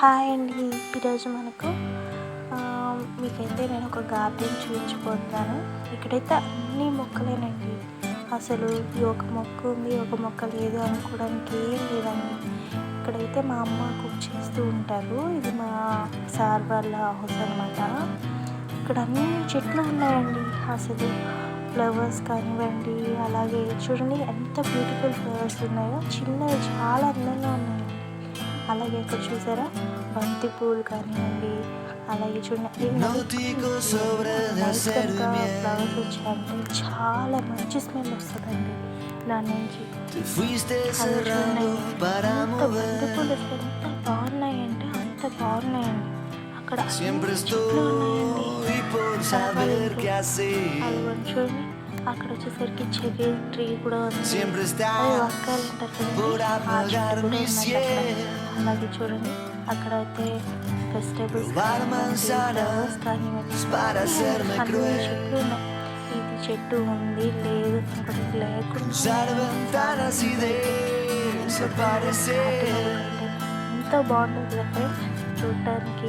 Hi అండి. ఈరోజు మనకు మీకైతే నేను ఒక గార్డెన్ చూపించబోతున్నాను. ఇక్కడైతే అన్ని మొక్కలేనండి. అసలు ఈ ఒక మొక్క ఉంది, ఒక మొక్క లేదు అనుకోవడానికి ఏం లేదండి. ఇక్కడైతే మా అమ్మ కుక్ చేస్తూ ఉంటారు. ఇది మా సార్ వాళ్ళ హౌస్ అనమాట. ఇక్కడ అన్ని చెట్లు ఉన్నాయండి. అసలు ఫ్లవర్స్ కానివ్వండి, అలాగే చూడండి ఎంత బ్యూటిఫుల్ ఫ్లవర్స్ ఉన్నాయో. చిన్నవి చాలా అందంగా ఉన్నాయండి. అలాగే ఇక్కడ చూసారా బంతి పూలు కానివ్వండి, అలాగే చూడండి నైట్ కనుక ఫ్లవర్స్ వచ్చాయంటే చాలా మంచి స్మెల్ వస్తుందండి దాని నుంచి. అలా చూడండి అంత బంతి పూలు అసలు ఎంత బాగున్నాయంటే అంత బాగున్నాయండి. అక్కడ అన్ని చెట్లు ఉన్నాయండి. అలా చూడండి అక్కడ వచ్చేసరికి చెర్రీ ట్రీ కూడా ఉంది. అది వంకాయలు ఉంటారు కదండి, అలాగే చూడండి అక్కడ అయితే వెజిటేబుల్స్ ఫ్లవర్స్ కానివ్వండి అన్ని చెట్లు ఉన్నాయి. ఇది చెట్టు ఉంది లేదు ఇంకోటి లేకుండా ఎంతో బాగుంటుంది కదా ఫ్రెండ్స్ చూడటానికి.